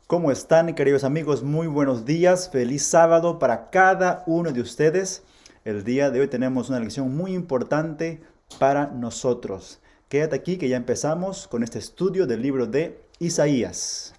¿Cómo están, queridos amigos? Muy buenos días. Feliz sábado para cada uno de ustedes. El día de hoy tenemos una lección muy importante para nosotros. Quédate aquí que ya empezamos con este estudio del libro de Isaías.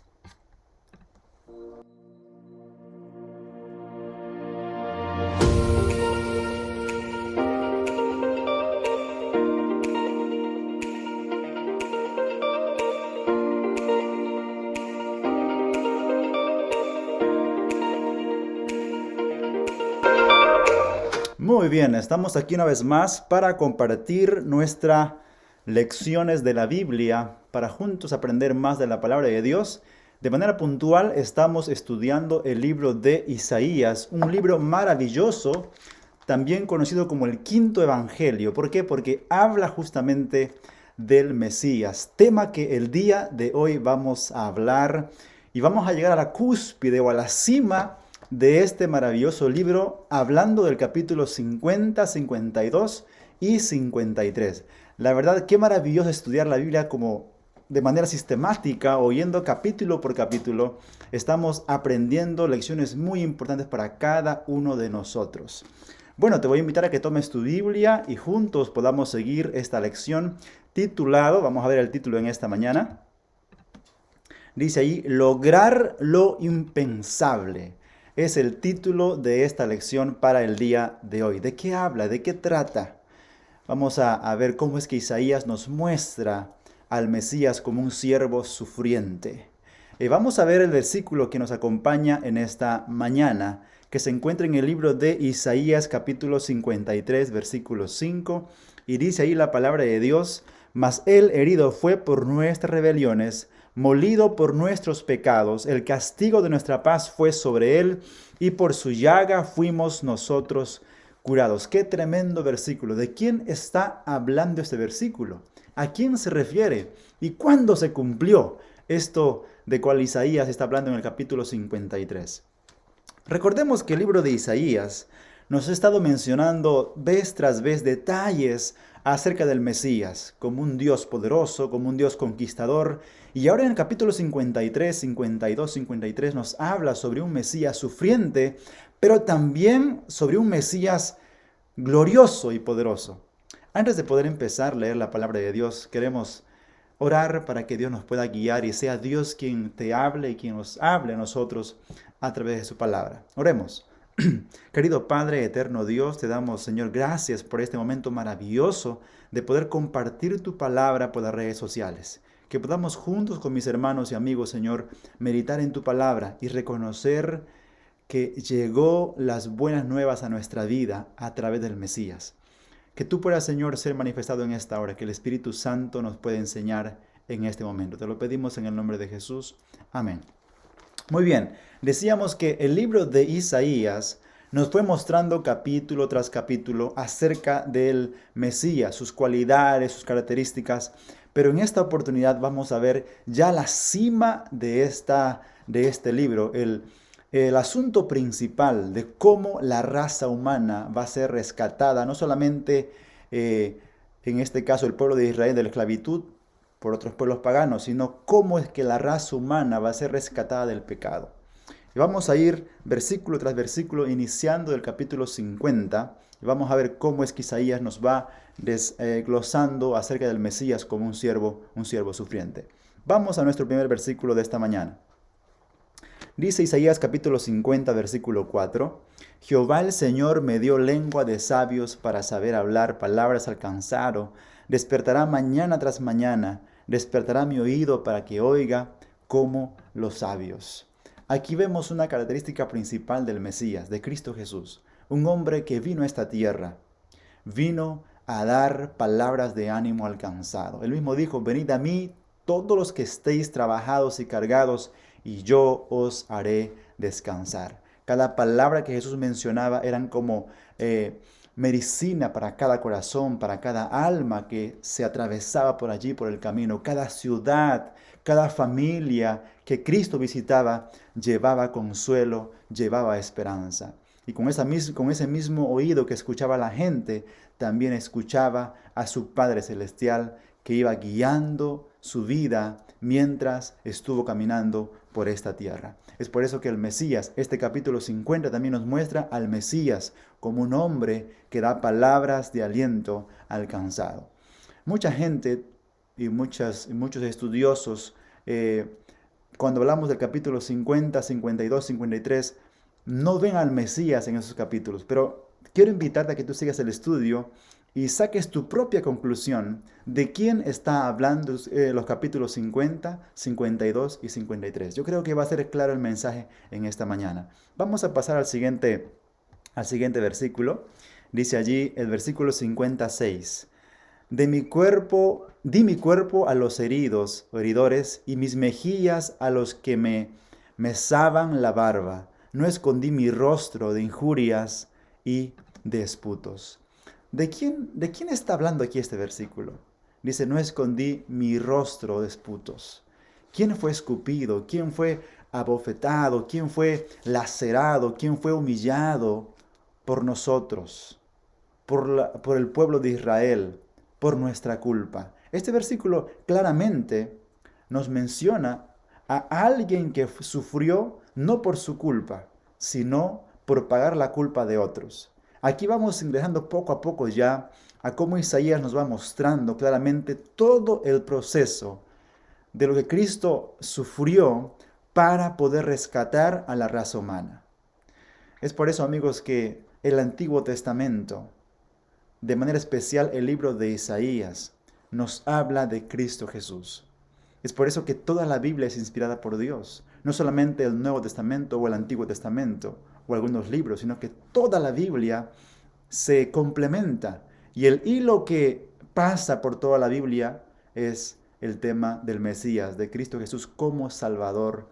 Muy bien, estamos aquí una vez más para compartir nuestras lecciones de la Biblia, para juntos aprender más de la palabra de Dios. De manera puntual, estamos estudiando el libro de Isaías, un libro maravilloso, también conocido como el quinto evangelio. ¿Por qué? Porque habla justamente del Mesías, tema que el día de hoy vamos a hablar y vamos a llegar a la cúspide o a la cima de este maravilloso libro, hablando del capítulo 50, 52 y 53. La verdad, qué maravilloso estudiar la Biblia como de manera sistemática, oyendo capítulo por capítulo. Estamos aprendiendo lecciones muy importantes para cada uno de nosotros. Bueno, te voy a invitar a que tomes tu Biblia y juntos podamos seguir esta lección titulado, vamos a ver el título en esta mañana, dice ahí, lograr lo impensable. Es el título de esta lección para el día de hoy. ¿De qué habla? ¿De qué trata? Vamos a ver cómo es que Isaías nos muestra al Mesías como un siervo sufriente. Vamos a ver el versículo que nos acompaña en esta mañana, que se encuentra en el libro de Isaías capítulo 53, versículo 5, y dice ahí la palabra de Dios, mas él herido fue por nuestras rebeliones, molido por nuestros pecados, el castigo de nuestra paz fue sobre él, y por su llaga fuimos nosotros curados. Qué tremendo versículo. ¿De quién está hablando este versículo? ¿A quién se refiere? ¿Y cuándo se cumplió esto de cual Isaías está hablando en el capítulo 53? Recordemos que el libro de Isaías nos ha estado mencionando vez tras vez detalles acerca del Mesías, como un Dios poderoso, como un Dios conquistador. Y ahora en el capítulo 53, 52, 53 nos habla sobre un Mesías sufriente, pero también sobre un Mesías glorioso y poderoso. Antes de poder empezar a leer la palabra de Dios, queremos orar para que Dios nos pueda guiar y sea Dios quien te hable y quien nos hable a nosotros a través de su palabra. Oremos. Querido Padre, eterno Dios, te damos, Señor, gracias por este momento maravilloso de poder compartir tu palabra por las redes sociales. Que podamos juntos con mis hermanos y amigos, Señor, meditar en tu palabra y reconocer que llegó las buenas nuevas a nuestra vida a través del Mesías. Que tú puedas, Señor, ser manifestado en esta hora, que el Espíritu Santo nos pueda enseñar en este momento. Te lo pedimos en el nombre de Jesús. Amén. Muy bien, decíamos que el libro de Isaías nos fue mostrando capítulo tras capítulo acerca del Mesías, sus cualidades, sus características, pero en esta oportunidad vamos a ver ya la cima de este libro, el asunto principal de cómo la raza humana va a ser rescatada, no solamente en este caso el pueblo de Israel de la esclavitud por otros pueblos paganos, sino cómo es que la raza humana va a ser rescatada del pecado. Y vamos a ir versículo tras versículo iniciando del capítulo 50 y vamos a ver cómo es que Isaías nos va desglosando acerca del Mesías como un siervo sufriente. Vamos a nuestro primer versículo de esta mañana. Dice Isaías capítulo 50, versículo 4, Jehová el Señor me dio lengua de sabios para saber hablar palabras al cansado, despertará mañana tras mañana, despertará mi oído para que oiga como los sabios. Aquí vemos una característica principal del Mesías, de Cristo Jesús, un hombre que vino a esta tierra, vino a dar palabras de ánimo al cansado. Él mismo dijo, venid a mí todos los que estéis trabajados y cargados, y yo os haré descansar. Cada palabra que Jesús mencionaba eran como medicina para cada corazón, para cada alma que se atravesaba por allí, por el camino. Cada ciudad, cada familia que Cristo visitaba, llevaba consuelo, llevaba esperanza. Y con ese mismo oído que escuchaba la gente, también escuchaba a su Padre Celestial que iba guiando su vida mientras estuvo caminando por esta tierra. Es por eso que el Mesías, este capítulo 50 también nos muestra al Mesías como un hombre que da palabras de aliento al cansado. Mucha gente y muchos estudiosos, cuando hablamos del capítulo 50, 52, 53, no ven al Mesías en esos capítulos, pero quiero invitarte a que tú sigas el estudio y saques tu propia conclusión de quién está hablando los capítulos 50, 52 y 53. Yo creo que va a ser claro el mensaje en esta mañana. Vamos a pasar al siguiente versículo. Dice allí el versículo 56. Di mi cuerpo a los heridores, y mis mejillas a los que me mesaban la barba. No escondí mi rostro de injurias y de esputos. ¿De quién está hablando aquí este versículo? Dice, no escondí mi rostro de esputos. ¿Quién fue escupido? ¿Quién fue abofetado? ¿Quién fue lacerado? ¿Quién fue humillado por nosotros? Por el pueblo de Israel, por nuestra culpa. Este versículo claramente nos menciona a alguien que sufrió no por su culpa, sino por pagar la culpa de otros. Aquí vamos ingresando poco a poco ya a cómo Isaías nos va mostrando claramente todo el proceso de lo que Cristo sufrió para poder rescatar a la raza humana. Es por eso, amigos, que el Antiguo Testamento, de manera especial el libro de Isaías, nos habla de Cristo Jesús. Es por eso que toda la Biblia es inspirada por Dios. No solamente el Nuevo Testamento o el Antiguo Testamento o algunos libros, sino que toda la Biblia se complementa. Y el hilo que pasa por toda la Biblia es el tema del Mesías, de Cristo Jesús como Salvador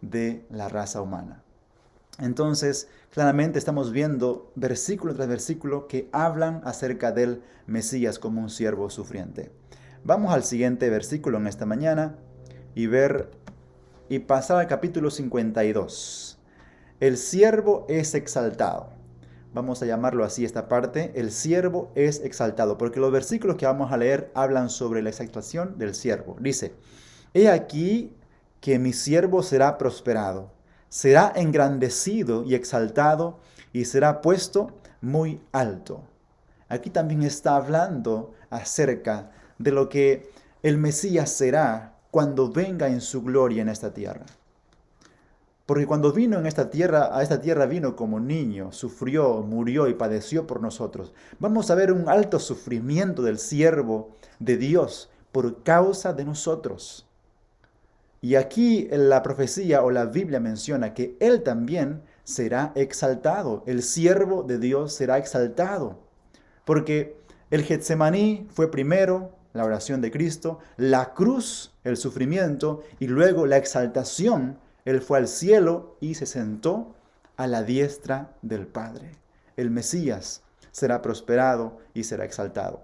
de la raza humana. Entonces, claramente estamos viendo versículo tras versículo que hablan acerca del Mesías como un siervo sufriente. Vamos al siguiente versículo en esta mañana y pasar al capítulo 52. El siervo es exaltado. Vamos a llamarlo así esta parte. El siervo es exaltado, porque los versículos que vamos a leer hablan sobre la exaltación del siervo. Dice, he aquí que mi siervo será prosperado, será engrandecido y exaltado y será puesto muy alto. Aquí también está hablando acerca de lo que el Mesías será cuando venga en su gloria en esta tierra. Porque cuando vino a esta tierra vino como niño, sufrió, murió y padeció por nosotros. Vamos a ver un alto sufrimiento del siervo de Dios por causa de nosotros. Y aquí la profecía o la Biblia menciona que Él también será exaltado. El siervo de Dios será exaltado. Porque el Getsemaní fue primero la oración de Cristo, la cruz, el sufrimiento, y luego la exaltación. Él fue al cielo y se sentó a la diestra del Padre. El Mesías será prosperado y será exaltado.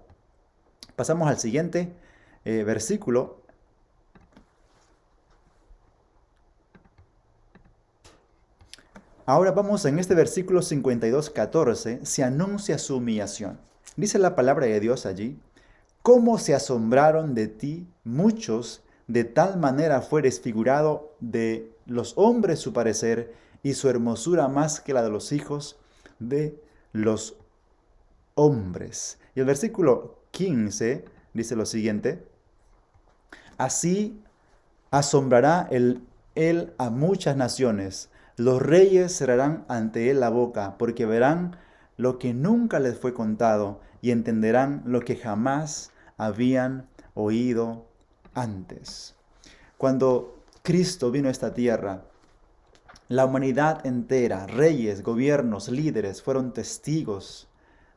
Pasamos al siguiente versículo. Ahora vamos en este versículo 52:14, se anuncia su humillación. Dice la palabra de Dios allí, ¿cómo se asombraron de ti muchos? De tal manera fue desfigurado de los hombres su parecer y su hermosura más que la de los hijos de los hombres. Y el versículo 15 dice lo siguiente, así asombrará él a muchas naciones. Los reyes cerrarán ante él la boca, porque verán lo que nunca les fue contado y entenderán lo que jamás habían oído antes. Cuando Cristo vino a esta tierra, la humanidad entera, reyes, gobiernos, líderes, fueron testigos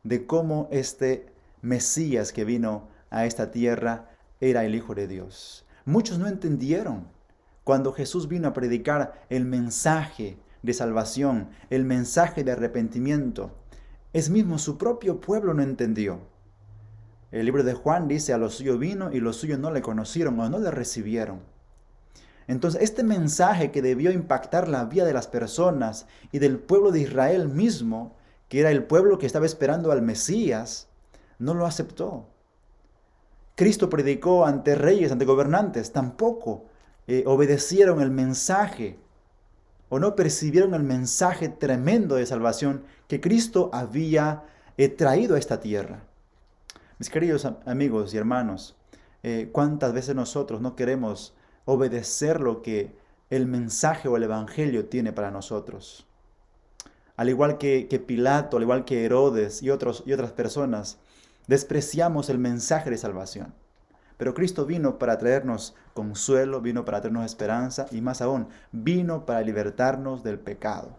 de cómo este Mesías que vino a esta tierra era el Hijo de Dios. Muchos no entendieron. Cuando Jesús vino a predicar el mensaje de salvación, el mensaje de arrepentimiento, es mismo su propio pueblo no entendió. El libro de Juan dice, a los suyos vino y los suyos no le conocieron o no le recibieron. Entonces, este mensaje que debió impactar la vida de las personas y del pueblo de Israel mismo, que era el pueblo que estaba esperando al Mesías, no lo aceptó. Cristo predicó ante reyes, ante gobernantes, tampoco obedecieron el mensaje o no percibieron el mensaje tremendo de salvación que Cristo había traído a esta tierra. Mis queridos amigos y hermanos, ¿cuántas veces nosotros no queremos obedecer lo que el mensaje o el evangelio tiene para nosotros? Al igual que Pilato, al igual que Herodes y otras personas, despreciamos el mensaje de salvación. Pero Cristo vino para traernos consuelo, vino para traernos esperanza y más aún, vino para libertarnos del pecado.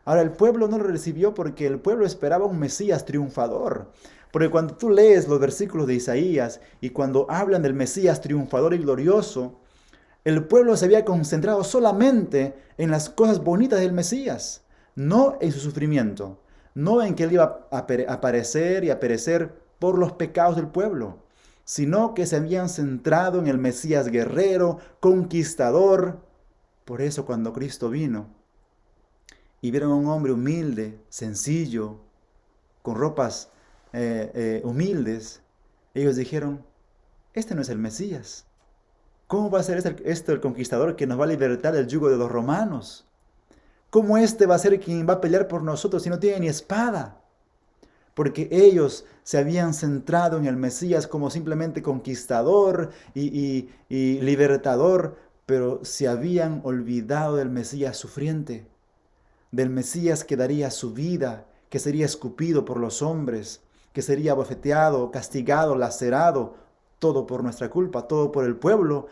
Ahora el pueblo no lo recibió porque el pueblo esperaba un Mesías triunfador. Porque cuando tú lees los versículos de Isaías y cuando hablan del Mesías triunfador y glorioso, el pueblo se había concentrado solamente en las cosas bonitas del Mesías, no en su sufrimiento, no en que él iba a aparecer y a perecer por los pecados del pueblo, sino que se habían centrado en el Mesías guerrero, conquistador. Por eso cuando Cristo vino y vieron a un hombre humilde, sencillo, con ropas humildes, ellos dijeron, este no es el Mesías. ¿Cómo va a ser este el conquistador que nos va a libertar del yugo de los romanos? ¿Cómo este va a ser quien va a pelear por nosotros si no tiene ni espada? Porque ellos se habían centrado en el Mesías como simplemente conquistador y libertador, pero se habían olvidado del Mesías sufriente, del Mesías que daría su vida, que sería escupido por los hombres, que sería abofeteado, castigado, lacerado, todo por nuestra culpa, todo por el pueblo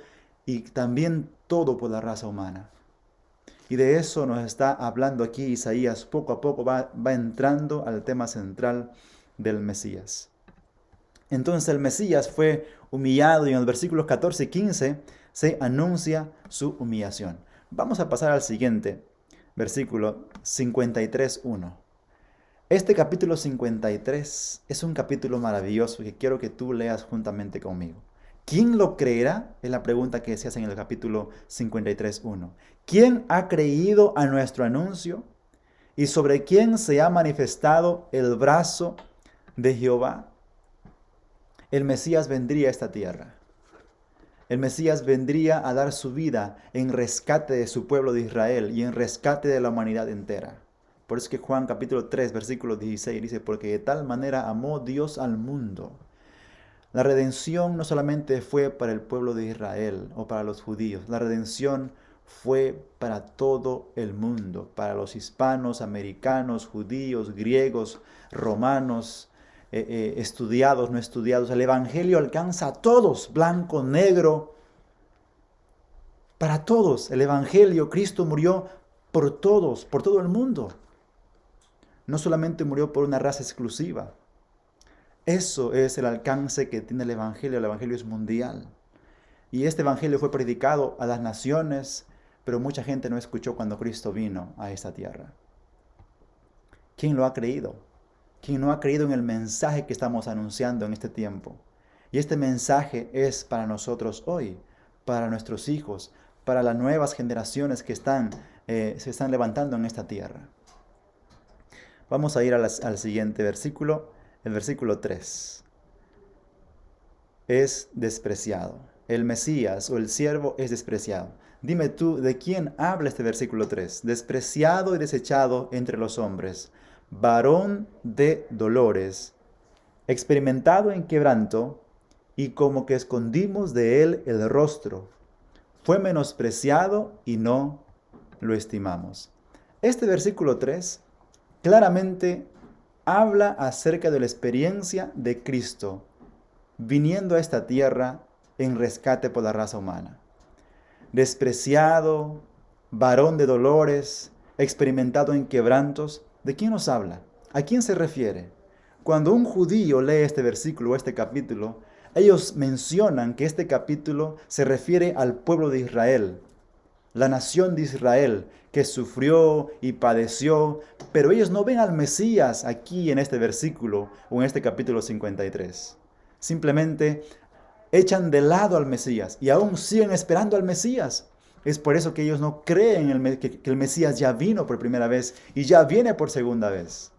y también todo por la raza humana. Y de eso nos está hablando aquí Isaías. Poco a poco va entrando al tema central del Mesías. Entonces el Mesías fue humillado y en los versículos 14 y 15 se anuncia su humillación. Vamos a pasar al siguiente, versículo 53:1. Este capítulo 53 es un capítulo maravilloso que quiero que tú leas juntamente conmigo. ¿Quién lo creerá? Es la pregunta que se hace en el capítulo 53:1. ¿Quién ha creído a nuestro anuncio? ¿Y sobre quién se ha manifestado el brazo de Jehová? El Mesías vendría a esta tierra. El Mesías vendría a dar su vida en rescate de su pueblo de Israel y en rescate de la humanidad entera. Por eso es que Juan capítulo 3, versículo 16 dice, porque de tal manera amó Dios al mundo. La redención no solamente fue para el pueblo de Israel o para los judíos, la redención fue para todo el mundo, para los hispanos, americanos, judíos, griegos, romanos, estudiados, no estudiados. El evangelio alcanza a todos, blanco, negro, para todos. El evangelio, Cristo murió por todos, por todo el mundo. No solamente murió por una raza exclusiva. Eso es el alcance que tiene el evangelio es mundial. Y este evangelio fue predicado a las naciones, pero mucha gente no escuchó cuando Cristo vino a esta tierra. ¿Quién lo ha creído? ¿Quién no ha creído en el mensaje que estamos anunciando en este tiempo? Y este mensaje es para nosotros hoy, para nuestros hijos, para las nuevas generaciones que se están levantando en esta tierra. Vamos a ir al siguiente versículo, el versículo 3. Es despreciado. El Mesías o el siervo es despreciado. Dime tú, ¿de quién habla este versículo 3? Despreciado y desechado entre los hombres, varón de dolores, experimentado en quebranto, y como que escondimos de él el rostro. Fue menospreciado y no lo estimamos. Este versículo 3 claramente habla acerca de la experiencia de Cristo viniendo a esta tierra en rescate por la raza humana. Despreciado, varón de dolores, experimentado en quebrantos. ¿De quién nos habla? ¿A quién se refiere? Cuando un judío lee este versículo o este capítulo, ellos mencionan que este capítulo se refiere al pueblo de Israel, la nación de Israel, que sufrió y padeció, pero ellos no ven al Mesías aquí en este versículo o en este capítulo 53. Simplemente echan de lado al Mesías y aún siguen esperando al Mesías. Es por eso que ellos no creen que el Mesías ya vino por primera vez y ya viene por segunda vez.